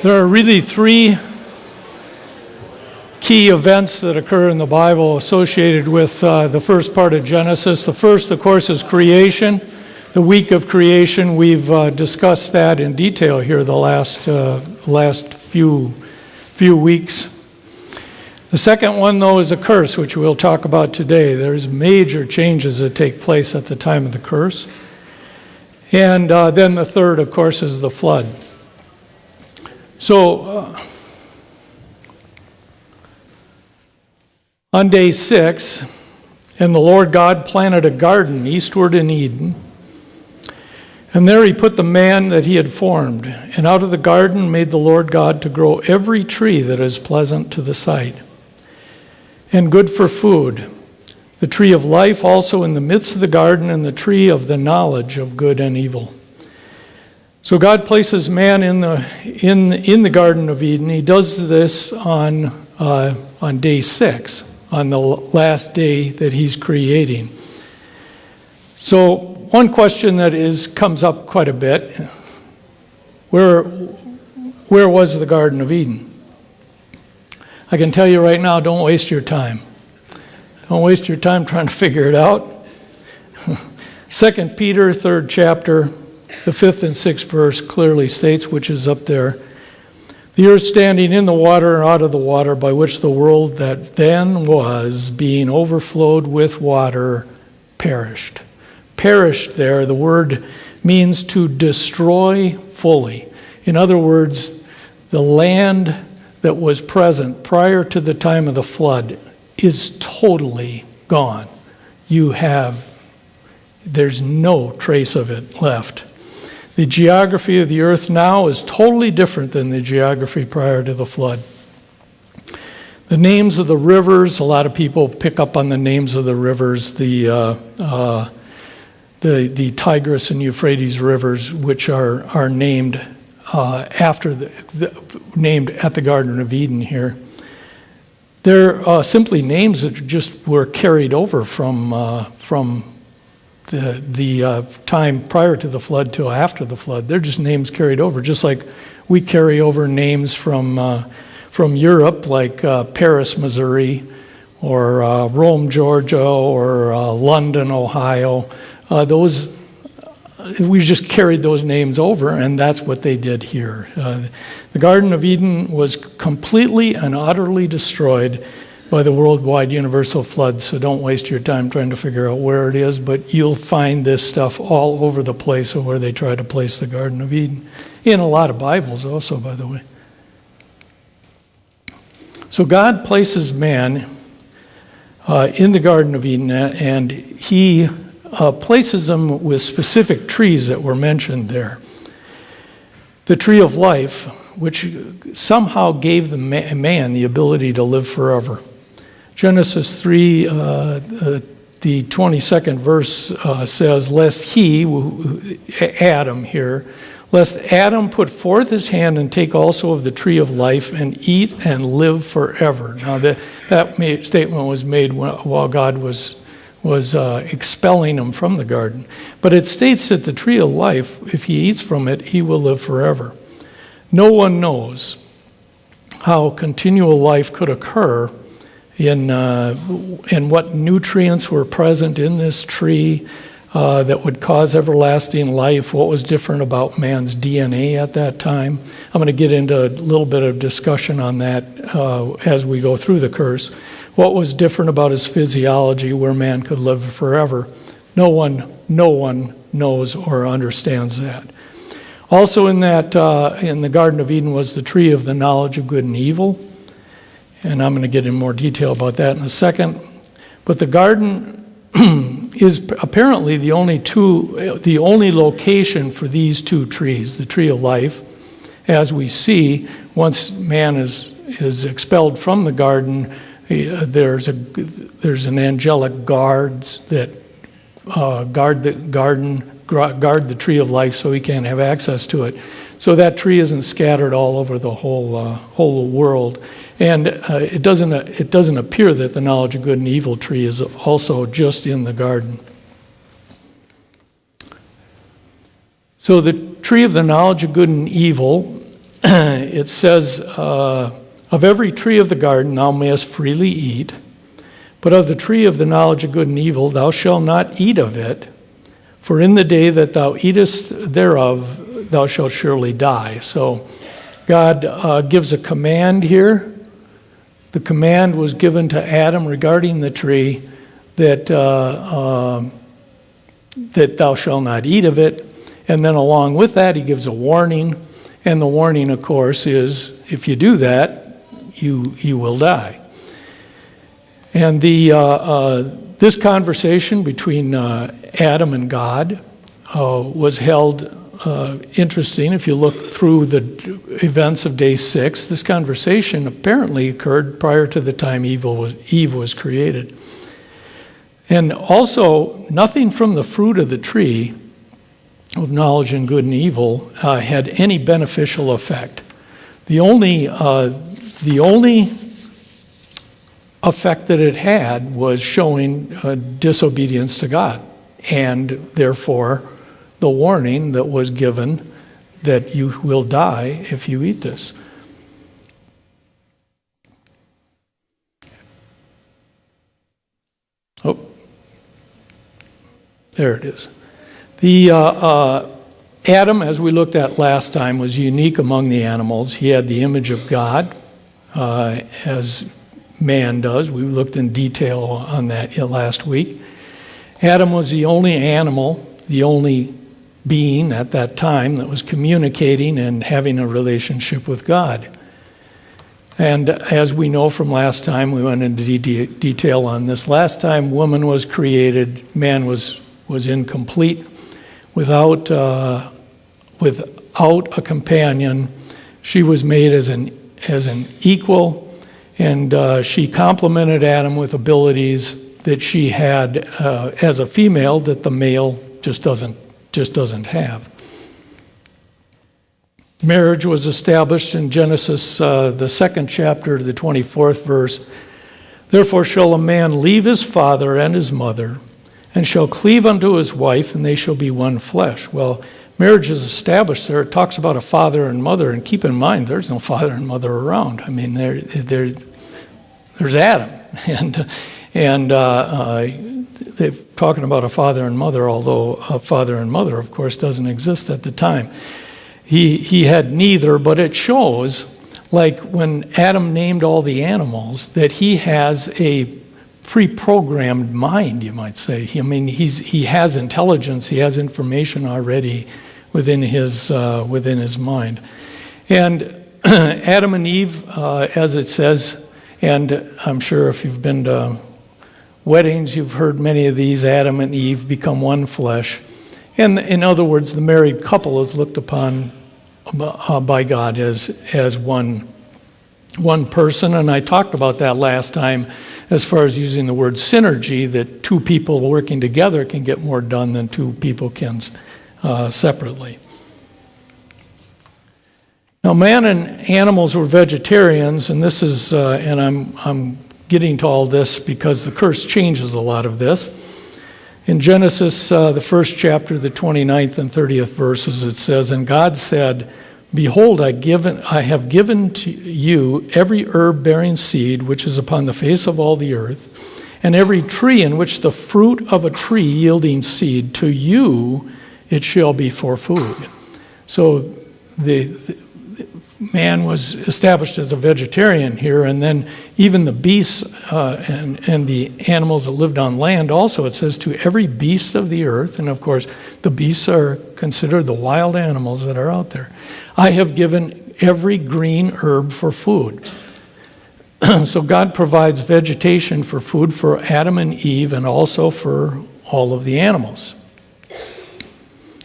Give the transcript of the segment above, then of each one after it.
There are really three key events that occur in the Bible associated with the first part of Genesis. The first, of course, is creation. The week of creation, we've discussed that in detail here the last few weeks. The second one, though, is a curse, which we'll talk about today. There's major changes that take place at the time of the curse. And then the third, of course, is the flood. So, on day 6, and the Lord God planted a garden eastward in Eden, and there he put the man that he had formed. And out of the garden made the Lord God to grow every tree that is pleasant to the sight, and good for food, the tree of life also in the midst of the garden, and the tree of the knowledge of good and evil. So God places man in the Garden of Eden. He does this on day 6, on the last day that he's creating. So one question that comes up quite a bit: where was the Garden of Eden? I can tell you right now, don't waste your time. Don't waste your time trying to figure it out. 2 Peter, 3rd chapter, the 5th and 6th verse clearly states, which is up there, "The earth standing in the water and out of the water, by which the world that then was, being overflowed with water, perished." Perished there, the word means to destroy fully. In other words, the land that was present prior to the time of the flood is totally gone. There's no trace of it left. The geography of the earth now is totally different than the geography prior to the flood. The names of the rivers, a lot of people pick up on the names of the rivers, the Tigris and Euphrates rivers, which are named named at the Garden of Eden here. They're simply names that just were carried over from the time prior to the flood till after the flood. They're just names carried over, just like we carry over names from Europe, like Paris, Missouri, or Rome, Georgia, or London, Ohio. We just carried those names over, and that's what they did here. The Garden of Eden was completely and utterly destroyed by the worldwide universal flood, so don't waste your time trying to figure out where it is, but you'll find this stuff all over the place of where they try to place the Garden of Eden. In a lot of Bibles also, by the way. So God places man in the Garden of Eden, and he places them with specific trees that were mentioned there. The tree of life, which somehow gave the man the ability to live forever. Genesis 3, the 22nd verse says, lest Adam here, lest Adam put forth his hand and take also of the tree of life and eat and live forever. Now that statement was made while God was expelling him from the garden. But it states that the tree of life, if he eats from it, he will live forever. No one knows how continual life could occur and what nutrients were present in this tree that would cause everlasting life, what was different about man's DNA at that time. I'm going to get into a little bit of discussion on that as we go through the curse. What was different about his physiology where man could live forever? No one knows or understands that. Also in the Garden of Eden was the tree of the knowledge of good and evil. And I'm going to get in more detail about that in a second. But the garden is apparently the only location for these two trees, the tree of life. As we see, once man is expelled from the garden, there's an angelic guards that guard the garden, guard the tree of life, so he can't have access to it. So that tree isn't scattered all over the whole world. And it doesn't appear that the knowledge of good and evil tree is also just in the garden. So the tree of the knowledge of good and evil it says, of every tree of the garden thou mayest freely eat, but of the tree of the knowledge of good and evil thou shalt not eat of it, for in the day that thou eatest thereof thou shalt surely die. So God gives a command here. The command was given to Adam regarding the tree that thou shalt not eat of it. And then along with that, he gives a warning. And the warning, of course, is if you do that, you will die. And this conversation between Adam and God was held interesting. If you look through the events of day 6, this conversation apparently occurred prior to the time Eve was created. And also, nothing from the fruit of the tree of knowledge and good and evil had any beneficial effect. The only effect that it had was showing disobedience to God, and therefore the warning that was given that you will die if you eat this. Oh, there it is. The Adam, as we looked at last time, was unique among the animals. He had the image of God, as man does. We looked in detail on that last week. Adam was the only animal, the only being at that time that was communicating and having a relationship with God. And as we know from last time, we went into detail on this. Last time, woman was created, man was incomplete without a companion. She was made as an equal, and she complemented Adam with abilities that she had as a female that the male just doesn't have. Marriage was established in Genesis, the 2nd chapter, the 24th verse. Therefore shall a man leave his father and his mother, and shall cleave unto his wife, and they shall be one flesh. Well, marriage is established there. It talks about a father and mother, and keep in mind, there's no father and mother around. I mean, there's Adam, and they're talking about a father and mother, although a father and mother, of course, doesn't exist at the time. He had neither, but it shows, like when Adam named all the animals, that he has a pre-programmed mind, you might say. I mean, he has intelligence, he has information already within his mind. And Adam and Eve, as it says, and I'm sure if you've been to weddings, you've heard many of these, Adam and Eve become one flesh. And in other words, the married couple is looked upon by God as one person. And I talked about that last time as far as using the word synergy, that two people working together can get more done than two people can separately. Now, man and animals were vegetarians, and this is, and I'm getting to all this because the curse changes a lot of this. In Genesis, the 1st chapter, the 29th and 30th verses, it says, "And God said, Behold, I have given to you every herb bearing seed which is upon the face of all the earth, and every tree in which the fruit of a tree yielding seed, to you it shall be for food." So the man was established as a vegetarian here, and then even the beasts and the animals that lived on land also, it says, to every beast of the earth, and of course the beasts are considered the wild animals that are out there, I have given every green herb for food. So God provides vegetation for food for Adam and Eve, and also for all of the animals.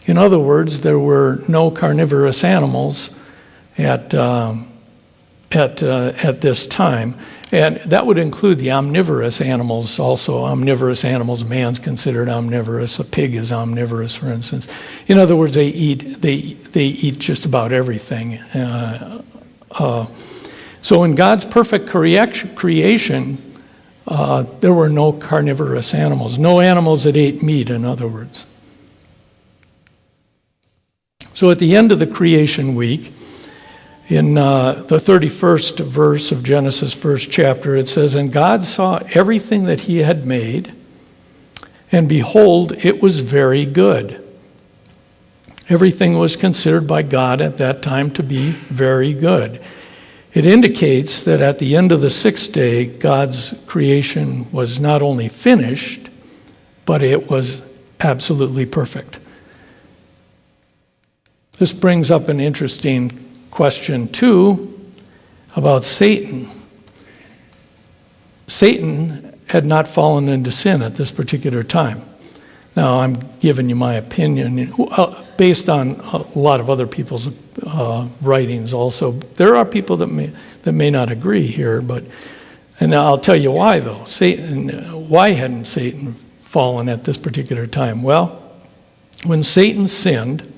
In other words, there were no carnivorous animals at this time, and that would include the omnivorous animals also. Omnivorous animals, man's considered omnivorous. A pig is omnivorous, for instance. In other words, they eat just about everything. So in God's perfect creation, there were no carnivorous animals, no animals that ate meat, in other words. So at the end of the creation week, In the 31st verse of Genesis, first chapter, it says, "And God saw everything that he had made, and behold, it was very good." Everything was considered by God at that time to be very good. It indicates that at the end of the sixth day, God's creation was not only finished, but it was absolutely perfect. This brings up an interesting question, too, about Satan. Satan had not fallen into sin at this particular time. Now, I'm giving you my opinion based on a lot of other people's writings also. There are people that may not agree here, and I'll tell you why, though. Why hadn't Satan fallen at this particular time? Well, when Satan sinned,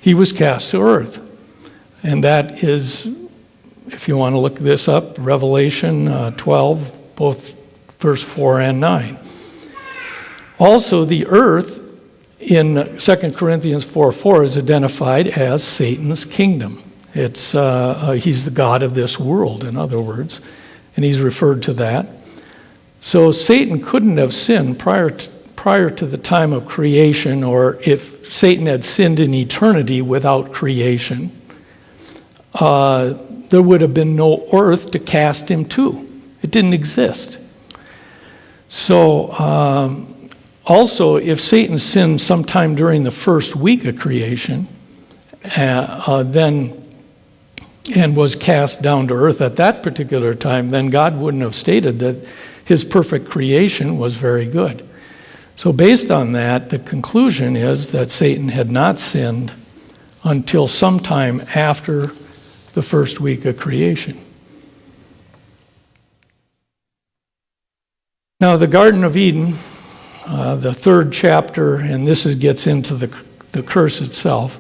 he was cast to earth. And that is, if you want to look this up, Revelation 12, both verse 4 and 9. Also, the earth in 2 Corinthians 4:4 is identified as Satan's kingdom. It's he's the god of this world, in other words, and he's referred to that. So Satan couldn't have sinned prior to the time of creation, or if Satan had sinned in eternity without creation, there would have been no earth to cast him to. It didn't exist. So, also, if Satan sinned sometime during the first week of creation, and was cast down to earth at that particular time, then God wouldn't have stated that his perfect creation was very good. So based on that, the conclusion is that Satan had not sinned until sometime after the first week of creation. Now, the Garden of Eden, the third chapter, and this gets into the curse itself.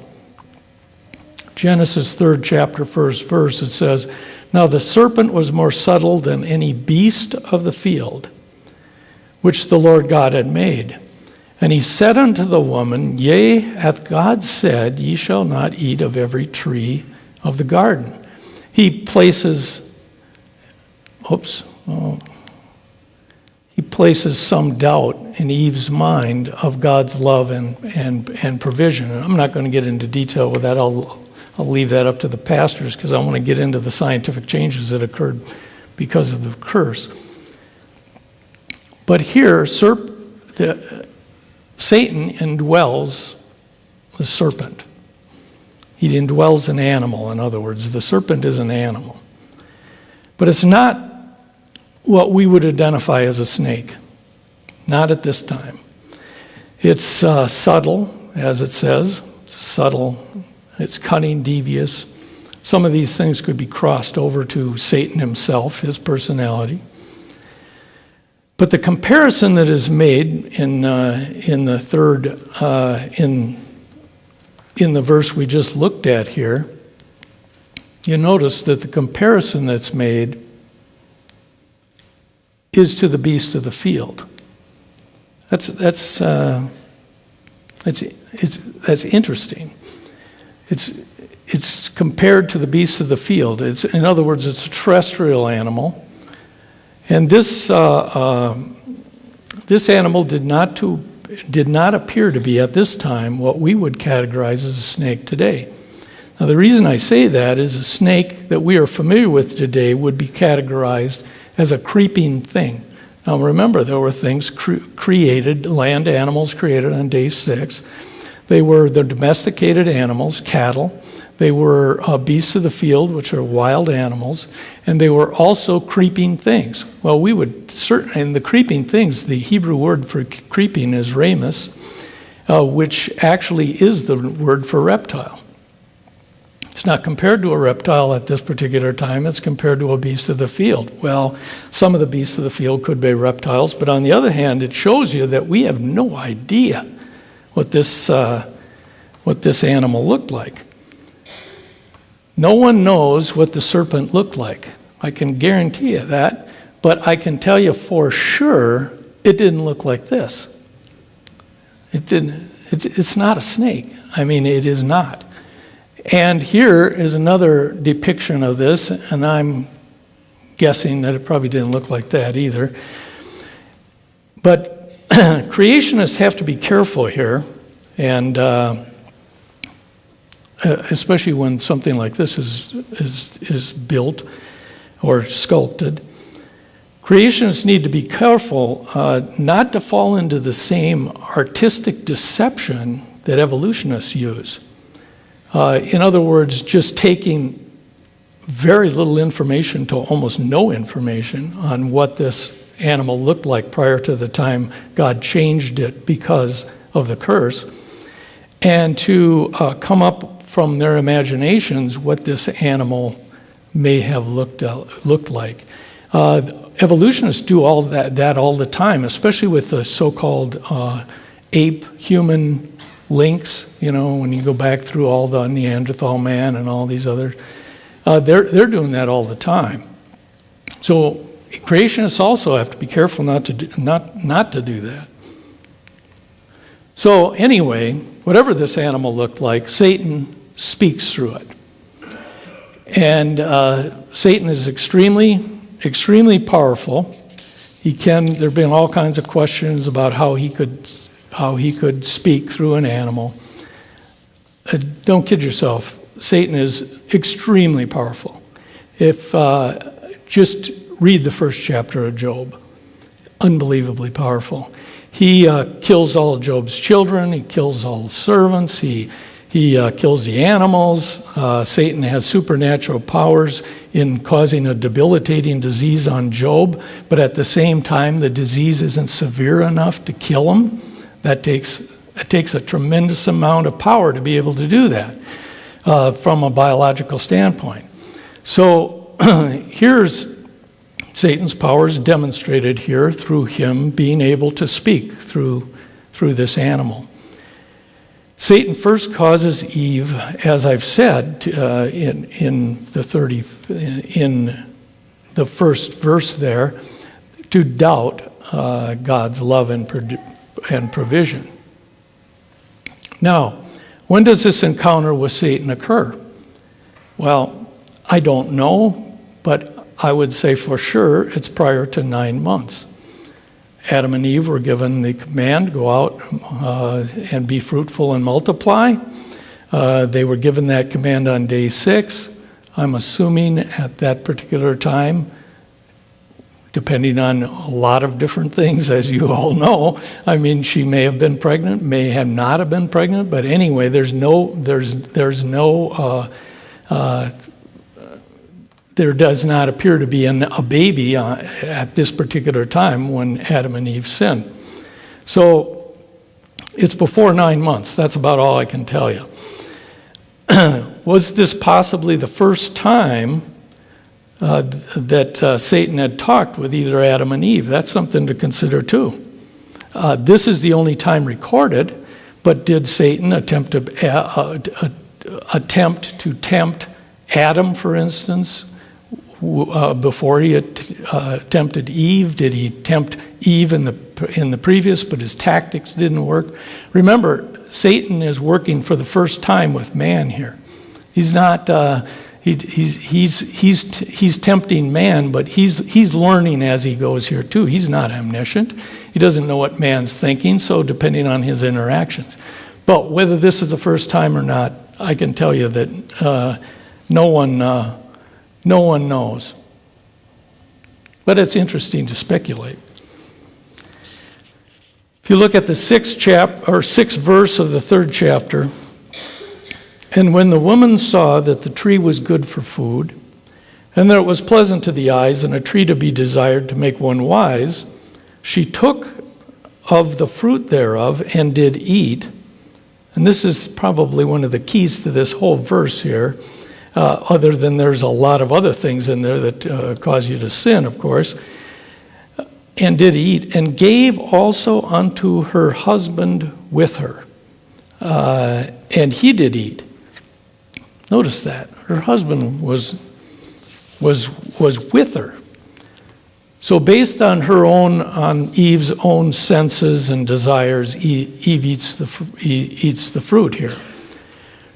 Genesis 3rd chapter, first verse, it says, "Now the serpent was more subtle than any beast of the field, which the Lord God had made. And he said unto the woman, Yea, hath God said, Ye shall not eat of every tree of the garden." He places some doubt in Eve's mind of God's love and provision. And I'm not going to get into detail with that. I'll leave that up to the pastors, because I want to get into the scientific changes that occurred because of the curse. But here, Satan indwells the serpent. He indwells an animal, in other words. The serpent is an animal. But it's not what we would identify as a snake. Not at this time. It's subtle, as it says. Subtle. It's cunning, devious. Some of these things could be crossed over to Satan himself, his personality. But the comparison that is made in the third, in the verse we just looked at here, you notice that the comparison that's made is to the beast of the field. That's interesting. It's compared to the beasts of the field. In other words, it's a terrestrial animal. And this animal did not appear to be at this time what we would categorize as a snake today. Now, the reason I say that is a snake that we are familiar with today would be categorized as a creeping thing. Now, remember, there were things created, land animals created on day 6. They were the domesticated animals, cattle. They were beasts of the field, which are wild animals, and they were also creeping things. Well, we would certainly, in the creeping things, the Hebrew word for creeping is ramus, which actually is the word for reptile. It's not compared to a reptile at this particular time. It's compared to a beast of the field. Well, some of the beasts of the field could be reptiles, but on the other hand, it shows you that we have no idea what this animal looked like. No one knows what the serpent looked like. I can guarantee you that, but I can tell you for sure it didn't look like this. It didn't. It's not a snake. I mean, it is not. And here is another depiction of this, and I'm guessing that it probably didn't look like that either. But creationists have to be careful here, and especially when something like this is built or sculpted. Creationists need to be careful not to fall into the same artistic deception that evolutionists use. In other words, just taking very little information to almost no information on what this animal looked like prior to the time God changed it because of the curse, and to come up from their imaginations what this animal may have looked like. Evolutionists do all that all the time, especially with the so-called ape-human links. You know, when you go back through all the Neanderthal man and all these others, they're doing that all the time. So creationists also have to be careful not to do that. So anyway, whatever this animal looked like, Satan speaks through it. And Satan is extremely powerful. There have been all kinds of questions about how he could speak through an animal. Don't kid yourself. Satan is extremely powerful. If just read the first chapter of Job. Unbelievably powerful. He kills all of Job's children. He kills all the servants. He kills the animals. Satan has supernatural powers in causing a debilitating disease on Job, but at the same time, the disease isn't severe enough to kill him. It takes a tremendous amount of power to be able to do that from a biological standpoint. So here's Satan's powers demonstrated here through him being able to speak through this animal. Satan first causes Eve, as I've said, in the first verse there, to doubt God's love and provision. Now, when does this encounter with Satan occur? Well, I don't know, but I would say for sure it's prior to 9 months. Adam and Eve were given the command, go out and be fruitful and multiply. They were given that command on day 6. I'm assuming at that particular time, depending on a lot of different things, as you all know. I mean, she may have been pregnant, may have not have been pregnant, but anyway, there does not appear to be a baby at this particular time when Adam and Eve sinned. So it's before 9 months. That's about all I can tell you. Was this possibly the first time that Satan had talked with either Adam and Eve? That's something to consider too. This is the only time recorded, but did Satan attempt to tempt Adam, for instance, before he tempted Eve? Did he tempt Eve in the previous, but his tactics didn't work? Remember, Satan is working for the first time with man here. He's not. He's tempting man, but he's learning as he goes here too. He's not omniscient. He doesn't know what man's thinking, so depending on his interactions. But whether this is the first time or not, I can tell you that no one knows. But it's interesting to speculate. If you look at the sixth verse of the 3rd chapter, and when the woman saw that the tree was good for food, and that it was pleasant to the eyes, and a tree to be desired to make one wise, she took of the fruit thereof and did eat. And this is probably one of the keys to this whole verse here, other than there's a lot of other things in there that cause you to sin, of course. And did eat, and gave also unto her husband with her. And he did eat. Notice that. Her husband was with her. So based on Eve's own senses and desires, Eve eats the fruit here.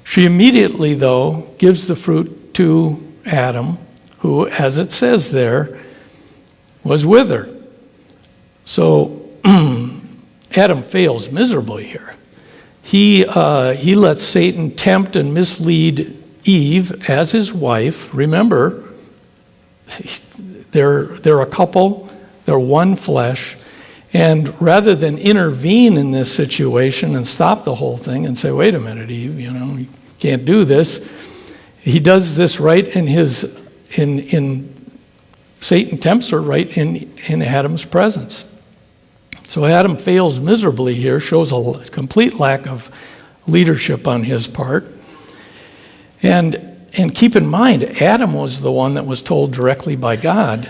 She immediately, though, gives the fruit to Adam, who, as it says there, was with her. So Adam fails miserably here. He lets Satan tempt and mislead Eve as his wife. Remember, they're a couple, they're one flesh. And rather than intervene in this situation and stop the whole thing and say, wait a minute, Eve, you can't do this, he does this right in Satan tempts her right in Adam's presence. So Adam fails miserably here, shows a complete lack of leadership on his part. And keep in mind, Adam was the one that was told directly by God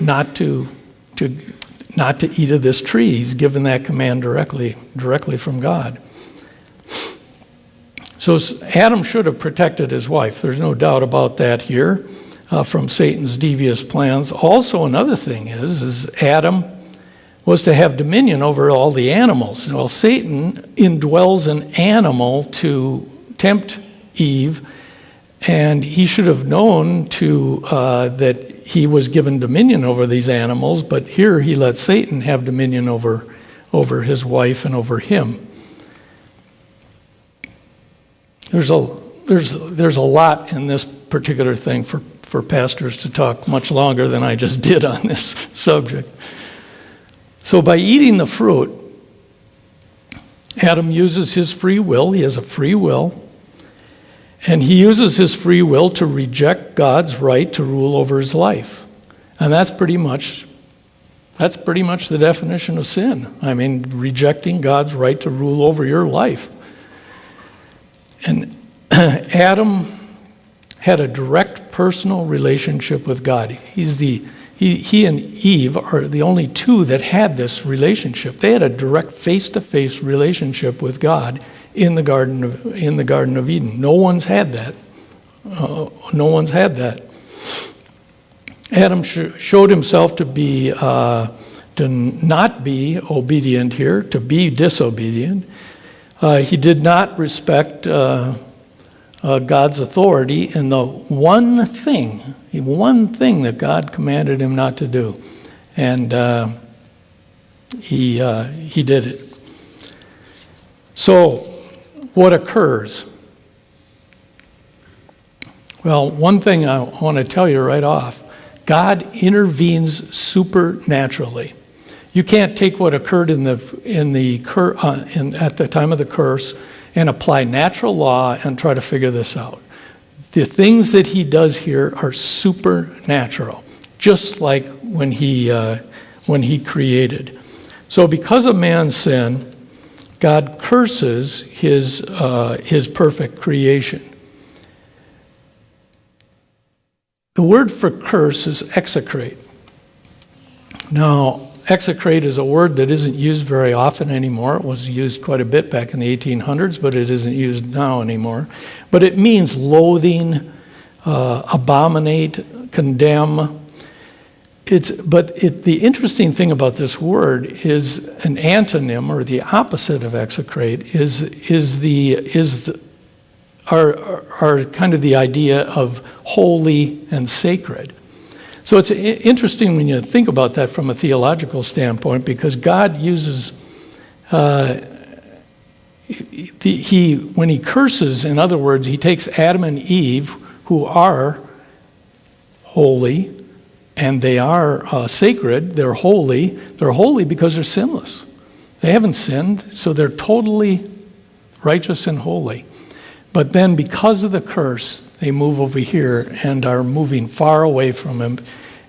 not to eat of this tree. He's given that command directly from God. So Adam should have protected his wife. There's no doubt about that here from Satan's devious plans. Also, another thing is Adam was to have dominion over all the animals. Well, Satan indwells an animal to tempt Eve, and he should have known that he was given dominion over these animals, but here he let Satan have dominion over his wife and over him. There's a lot in this particular thing for pastors to talk much longer than I just did on this subject. So by eating the fruit, Adam uses his free will. He has a free will. And he uses his free will to reject God's right to rule over his life. And that's pretty much the definition of sin. I mean, rejecting God's right to rule over your life. And Adam had a direct personal relationship with God. He and Eve are the only two that had this relationship. They had a direct face-to-face relationship with God in the Garden of Eden. No one's had that. Adam showed himself to not be obedient here, to be disobedient. He did not respect God's authority in the one thing that God commanded him not to do, and he did it. So, what occurs? Well, one thing I want to tell you right off: God intervenes supernaturally. You can't take what occurred at the time of the curse and apply natural law and try to figure this out. The things that he does here are supernatural, just like when he created. So because of man's sin, God curses his perfect creation. The word for curse is execrate. Now, execrate is a word that isn't used very often anymore. It was used quite a bit back in the 1800s, but it isn't used now anymore. But it means loathing, abominate, condemn. The interesting thing about this word is an antonym, or the opposite of execrate, is kind of the idea of holy and sacred. So it's interesting when you think about that from a theological standpoint, because God uses, when he curses, in other words, he takes Adam and Eve, who are holy, and they are sacred, they're holy because they're sinless. They haven't sinned, so they're totally righteous and holy. But then because of the curse, they move over here and are moving far away from him.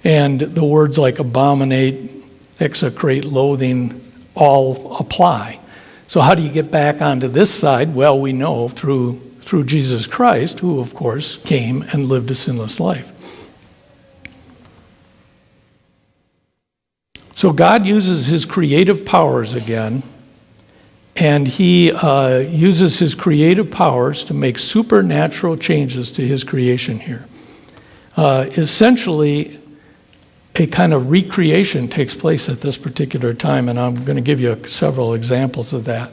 And the words like abominate, execrate, loathing all apply. So how do you get back onto this side? Well, we know through Jesus Christ, who of course came and lived a sinless life. So God uses his creative powers again, and he uses his creative powers to make supernatural changes to his creation here. Essentially, a kind of recreation takes place at this particular time, and I'm going to give you several examples of that.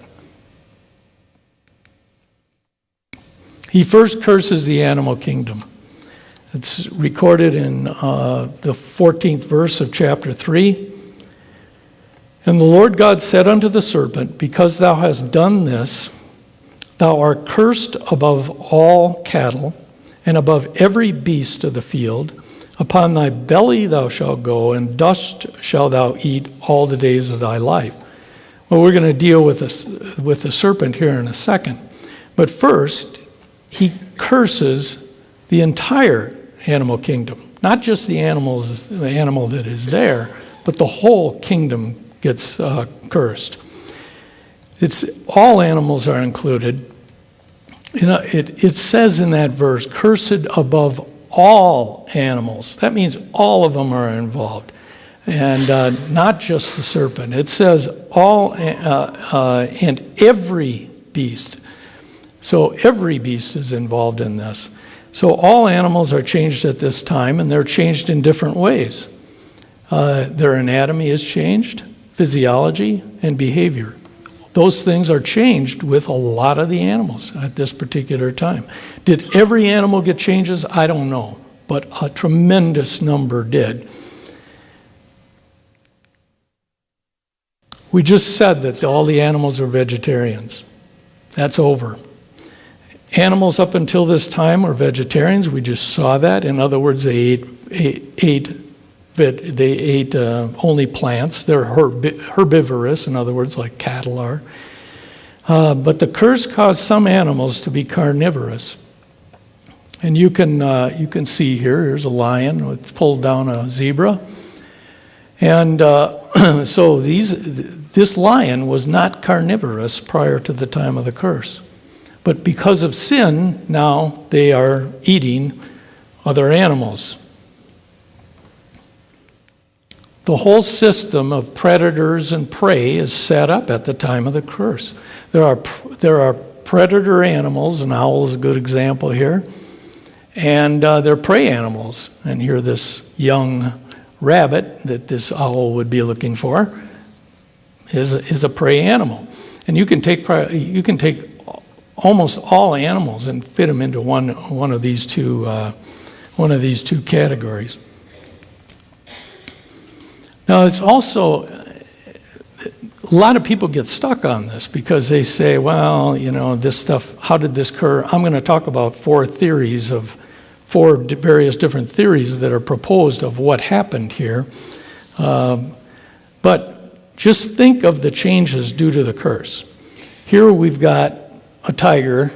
He first curses the animal kingdom. It's recorded in the 14th verse of chapter 3. And the Lord God said unto the serpent, because thou hast done this, thou art cursed above all cattle, and above every beast of the field. Upon thy belly thou shalt go, and dust shalt thou eat all the days of thy life. Well, we're going to deal with the serpent here in a second. But first, he curses the entire animal kingdom. Not just the animal that is there, but the whole kingdom gets cursed. It's all animals are included. It says in that verse, cursed above all animals. That means all of them are involved, and not just the serpent. It says all and every beast. So every beast is involved in this. So all animals are changed at this time, and they're changed in different ways. Their anatomy is changed, physiology, and behavior. Those things are changed with a lot of the animals at this particular time. Did every animal get changes? I don't know, but a tremendous number did. We just said that all the animals are vegetarians. That's over. Animals up until this time were vegetarians. We just saw that. In other words, they ate only plants. They're herbivorous, in other words, like cattle are. But the curse caused some animals to be carnivorous. And you can see here's a lion which pulled down a zebra. And so this lion was not carnivorous prior to the time of the curse. But because of sin, now they are eating other animals. The whole system of predators and prey is set up at the time of the curse. There are predator animals, an owl is a good example here, and they're prey animals. And here this young rabbit that this owl would be looking for is a prey animal. And you can take almost all animals and fit them into one of these two categories. Now, it's also, a lot of people get stuck on this because they say, well, this stuff, how did this occur? I'm going to talk about four various different theories that are proposed of what happened here. But just think of the changes due to the curse. Here we've got a tiger.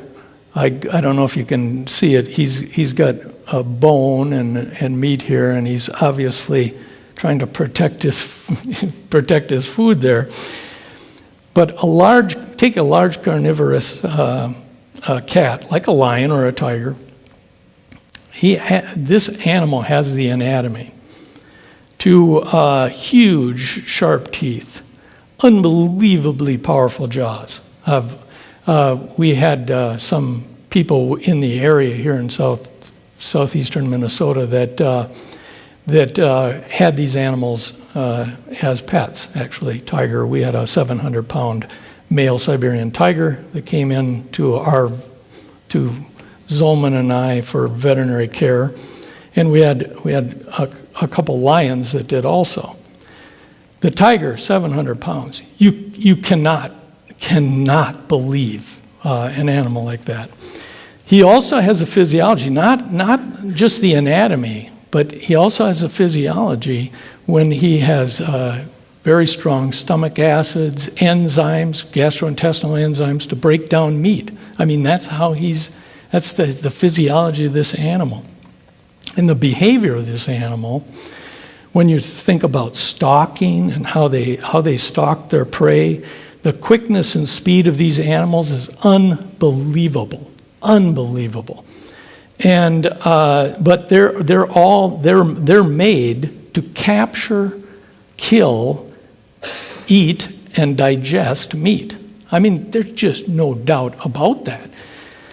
I don't know if you can see it. He's got a bone and meat here, and he's obviously trying to protect his food there. But take a large carnivorous cat, like a lion or a tiger. This animal has the anatomy. Two huge, sharp teeth, unbelievably powerful jaws. We had some people in the area here in southeastern Minnesota that had these animals as pets, actually. Tiger, we had a 700-pound male Siberian tiger that came in to Zolman and I for veterinary care. And we had a couple lions that did also. The tiger, 700 pounds. You cannot believe an animal like that. He also has a physiology, not just the anatomy, but he also has a physiology when he has very strong stomach acids, enzymes, gastrointestinal enzymes to break down meat. I mean, that's the physiology of this animal. And the behavior of this animal, when you think about stalking and how they stalk their prey, the quickness and speed of these animals is unbelievable. And but they're made to capture, kill, eat, and digest meat. I mean, there's just no doubt about that.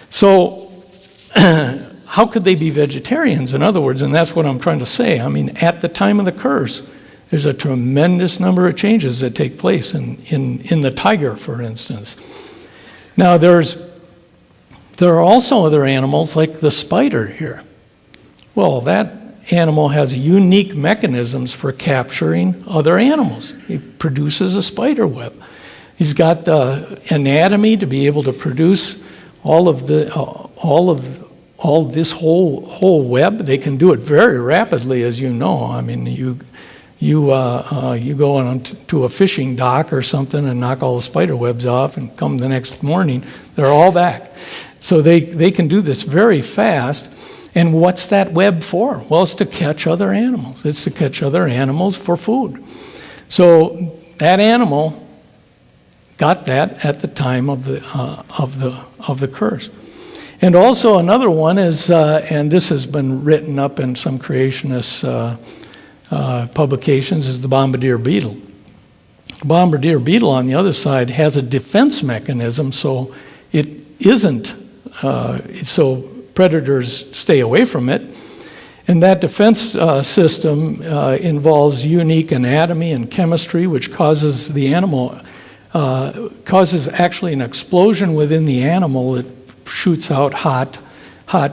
So how could they be vegetarians, in other words? And that's what I'm trying to say. I mean, at the time of the curse, there's a tremendous number of changes that take place in the tiger, for instance. Now, there's There are also other animals like the spider here. Well, that animal has unique mechanisms for capturing other animals. He produces a spider web. He's got the anatomy to be able to produce all this whole web. They can do it very rapidly, as you know. I mean, you go on to a fishing dock or something and knock all the spider webs off, and come the next morning, they're all back. So they can do this very fast. And what's that web for? Well, it's to catch other animals. It's to catch other animals for food. So that animal got that at the time of the curse. And also another one is, and this has been written up in some creationist publications, is the bombardier beetle. The bombardier beetle, on the other side, has a defense mechanism, so it isn't, so predators stay away from it. And that defense system involves unique anatomy and chemistry, which causes the animal, causes actually an explosion within the animal that shoots out hot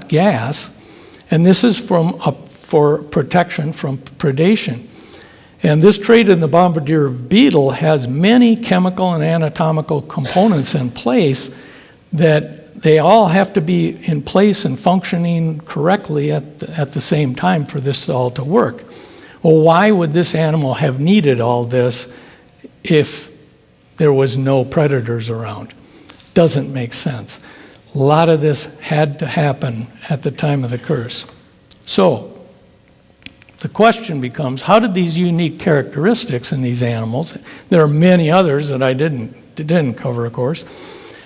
gas. And this is for protection from predation. And this trait in the bombardier beetle has many chemical and anatomical components in place that they all have to be in place and functioning correctly at the same time for this all to work. Well, why would this animal have needed all this if there was no predators around? Doesn't make sense. A lot of this had to happen at the time of the curse. So, the question becomes, how did these unique characteristics in these animals, there are many others that I didn't cover, of course,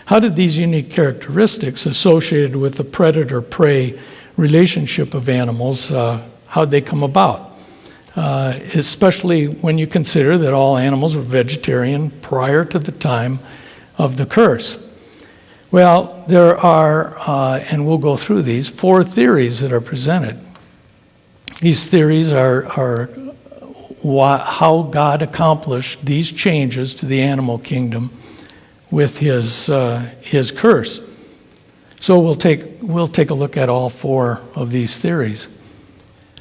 how did these unique characteristics associated with the predator-prey relationship of animals, how'd they come about? Especially when you consider that all animals were vegetarian prior to the time of the curse. Well, there are, and we'll go through these, 4 theories that are presented. These theories are how God accomplished these changes to the animal kingdom with his curse. So we'll take a look at all 4 of these theories.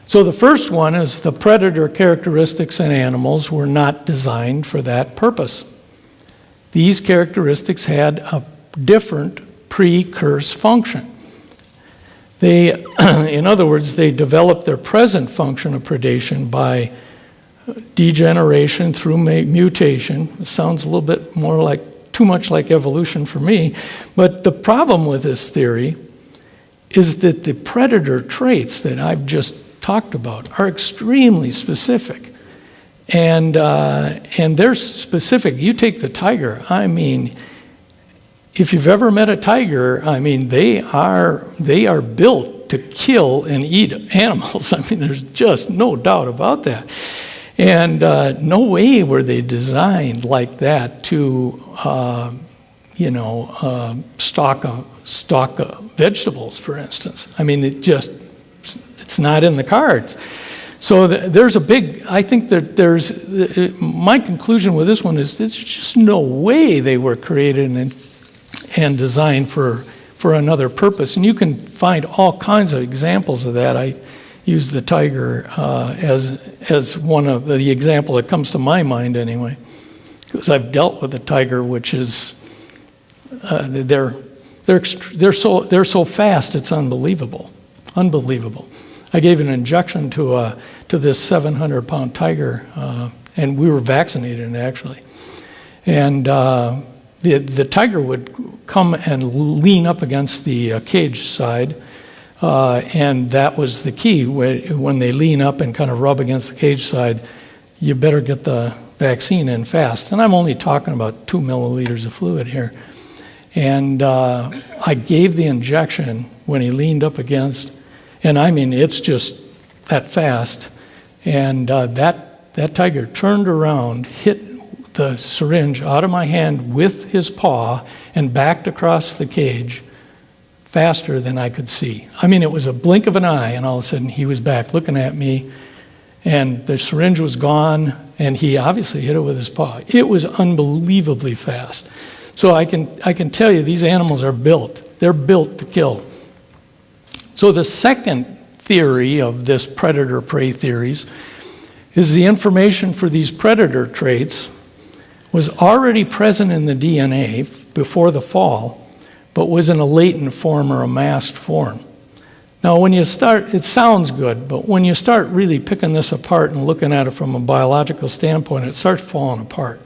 So the first one is the predator characteristics in animals were not designed for that purpose. These characteristics had a different pre-curse function. They, in other words, they developed their present function of predation by degeneration through mutation. It sounds a little bit more like, too much like evolution for me. But the problem with this theory is that the predator traits that I've just talked about are extremely specific. And they're specific. You take the tiger, I mean, if you've ever met a tiger, I mean, they are built to kill and eat animals. I mean, there's just no doubt about that. And no way were they designed like that to, stock vegetables, for instance. I mean, it's not in the cards. So there's a big, I think that my conclusion with this one is there's just no way they were created and designed for another purpose. And you can find all kinds of examples of that. I use the tiger as one of the example that comes to my mind anyway, because I've dealt with a tiger, which is they're so fast it's unbelievable. I gave an injection to this 700-pound tiger, and we were vaccinated actually, and the tiger would come and lean up against the cage side. And that was the key. When they lean up and kind of rub against the cage side, you better get the vaccine in fast. And I'm only talking about 2 milliliters of fluid here. And I gave the injection when he leaned up against, and I mean, it's just that fast. And that tiger turned around, hit the syringe out of my hand with his paw, and backed across the cage faster than I could see. I mean, it was a blink of an eye, and all of a sudden he was back looking at me, and the syringe was gone, and he obviously hit it with his paw. It was unbelievably fast. So I can tell you these animals are built they're built to kill. So the second theory of this predator-prey theories is the information for these predator traits was already present in the DNA before the fall, but was in a latent form or a masked form. Now, when you start, it sounds good, but when you start really picking this apart and looking at it from a biological standpoint, it starts falling apart.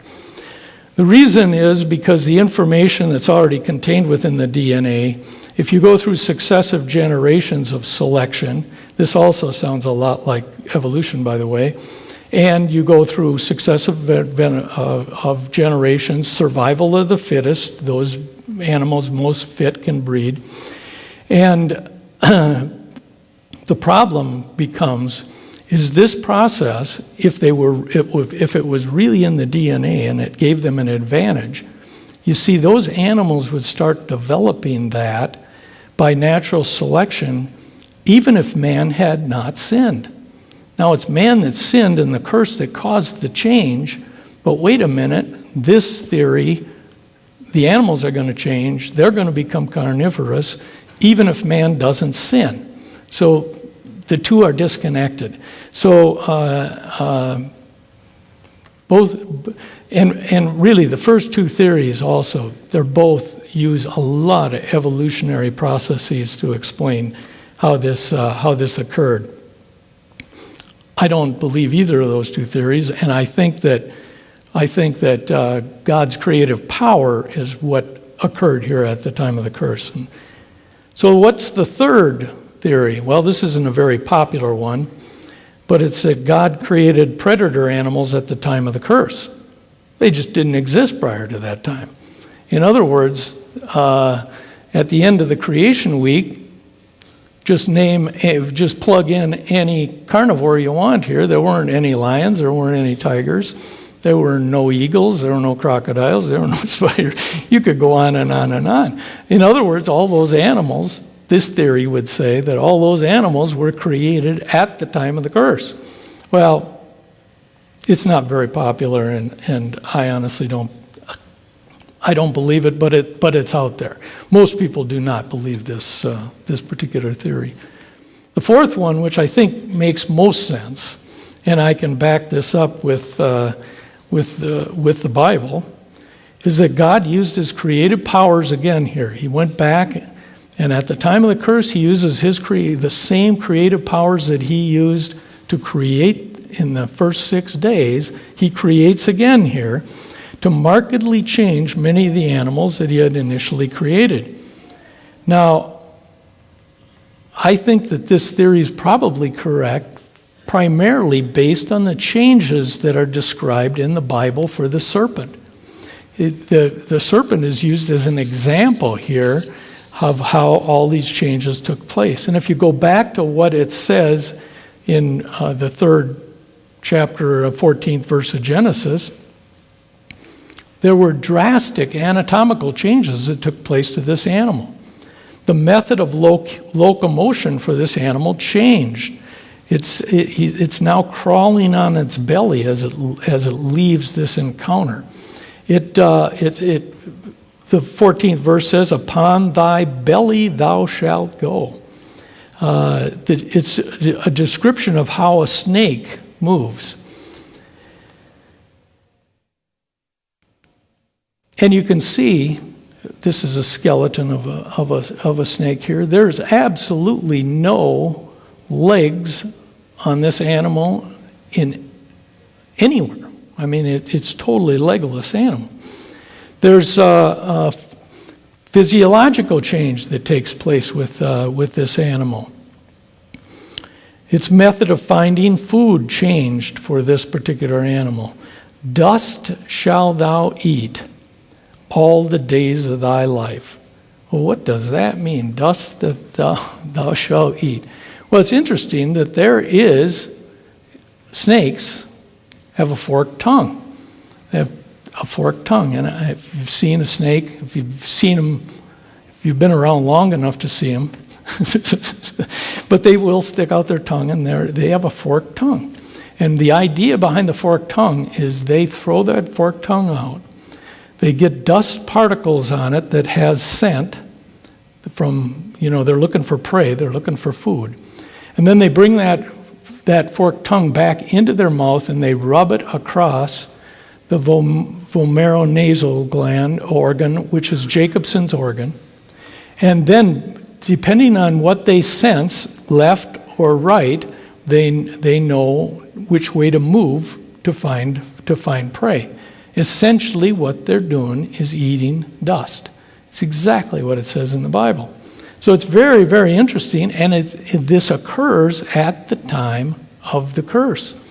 The reason is because the information that's already contained within the DNA, if you go through successive generations of selection, this also sounds a lot like evolution, by the way, and you go through successive of generations, survival of the fittest, those animals most fit can breed. And the problem becomes, is this process, if it was really in the DNA and it gave them an advantage, you see those animals would start developing that by natural selection, even if man had not sinned. Now, it's man that sinned and the curse that caused the change, but wait a minute, this theory, the animals are going to change, they're going to become carnivorous, even if man doesn't sin. So the two are disconnected. So really the first two theories also, they're both use a lot of evolutionary processes to explain how this occurred. I don't believe either of those two theories, and I think that God's creative power is what occurred here at the time of the curse. And so what's the third theory? Well, this isn't a very popular one, but it's that God created predator animals at the time of the curse. They just didn't exist prior to that time. In other words, at the end of the creation week, just plug in any carnivore you want here. There weren't any lions, there weren't any tigers, there were no eagles, there were no crocodiles, there were no spiders. You could go on and on and on. In other words, all those animals, this theory would say that all those animals were created at the time of the curse. Well, it's not very popular, and I honestly don't believe it, but it's out there. Most people do not believe this particular theory. The fourth one, which I think makes most sense, and I can back this up with the Bible, is that God used his creative powers again here. He went back, and at the time of the curse, he uses the same creative powers that he used to create in the first 6 days. He creates again here to markedly change many of the animals that he had initially created. Now, I think that this theory is probably correct, primarily based on the changes that are described in the Bible for the serpent. The serpent is used as an example here of how all these changes took place. And if you go back to what it says in the 3rd chapter, 14th verse of Genesis, there were drastic anatomical changes that took place to this animal. The method of locomotion for this animal changed. It's now crawling on its belly as it leaves this encounter. The 14th verse says, "Upon thy belly thou shalt go." It's a description of how a snake moves. And you can see, this is a skeleton of a snake here. There's absolutely no legs on this animal anywhere. I mean, it's totally legless animal. There's a physiological change that takes place with this animal. Its method of finding food changed for this particular animal. "Dust shalt thou eat all the days of thy life." Well, what does that mean? Dust that thou shalt eat. Well, it's interesting that snakes have a forked tongue. They have a forked tongue. And if you've seen a snake, if you've been around long enough to see them, but they will stick out their tongue, and they have a forked tongue. And the idea behind the forked tongue is they throw that forked tongue out. They get dust particles on it that has scent. they're looking for prey, they're looking for food. And then they bring that forked tongue back into their mouth and they rub it across the vomeronasal gland organ, which is Jacobson's organ. And then, depending on what they sense, left or right, they know which way to move to find prey. Essentially, what they're doing is eating dust. It's exactly what it says in the Bible. So it's very, very interesting, and this occurs at the time of the curse.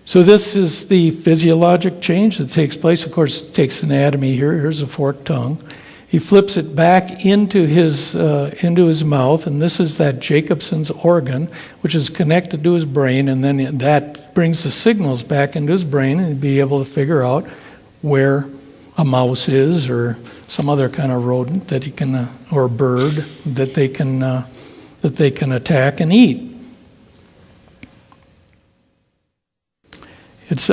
So this is the physiologic change that takes place. Of course, it takes anatomy here. Here's a forked tongue. He flips it back into his mouth, and this is that Jacobson's organ, which is connected to his brain, and then that brings the signals back into his brain, and he'd be able to figure out where a mouse is, or some other kind of rodent that he can, or bird that they can attack and eat. It's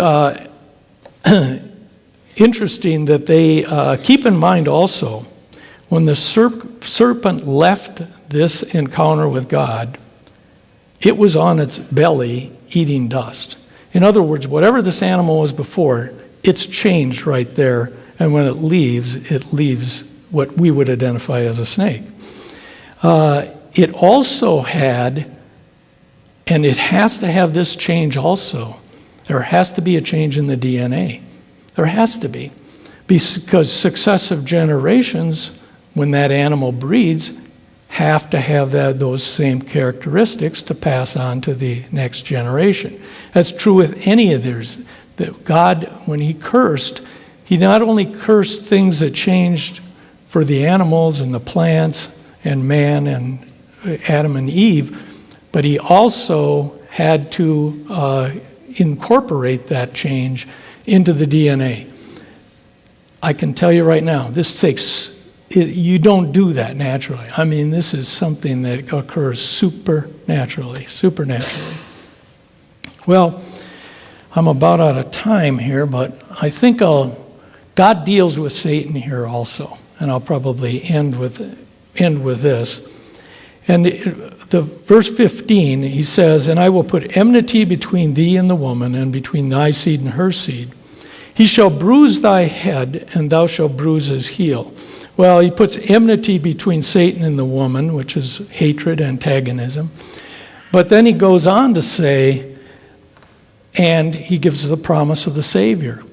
interesting that they keep in mind also, when the serpent left this encounter with God, it was on its belly eating dust. In other words, whatever this animal was before, it's changed right there, and when it leaves what we would identify as a snake. It also had, and it has to have this change also, there has to be a change in the DNA. There has to be. Because successive generations, when that animal breeds, have to have those same characteristics to pass on to the next generation. That's true with any of theirs. That God, when he cursed, he not only cursed things that changed for the animals and the plants and man and Adam and Eve, but he also had to incorporate that change into the DNA. I can tell you right now, you don't do that naturally. I mean, this is something that occurs supernaturally. Well, I'm about out of time here, but I think God deals with Satan here also, and I'll probably end with this. And the verse 15, he says, "And I will put enmity between thee and the woman, and between thy seed and her seed. He shall bruise thy head, and thou shalt bruise his heel." Well, he puts enmity between Satan and the woman, which is hatred, antagonism. But then he goes on to say, and he gives the promise of the Savior.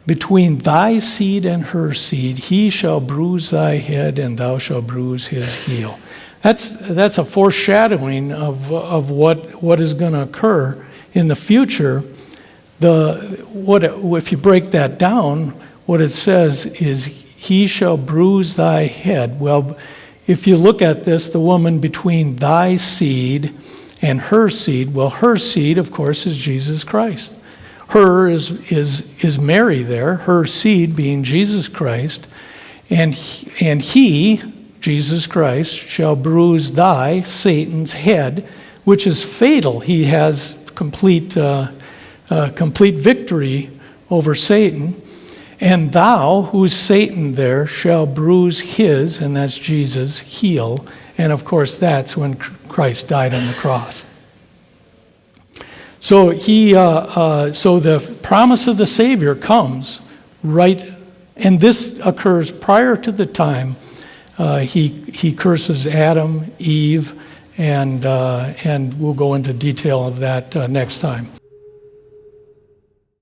"Between thy seed and her seed, he shall bruise thy head, and thou shalt bruise his heel." That's a foreshadowing of what is going to occur in the future. If you break that down, what it says is, "He shall bruise thy head." Well, if you look at this, the woman between thy seed and her seed, well, her seed, of course, is Jesus Christ. Her is Mary there, her seed being Jesus Christ, and he, Jesus Christ, shall bruise thy, Satan's head, which is fatal. He has complete victory over Satan. "And thou, who's Satan there, shall bruise his," and that's Jesus, "heel." And of course, that's when Christ died on the cross. So so the promise of the Savior comes right, and this occurs prior to the time he curses Adam, Eve, and we'll go into detail of that next time.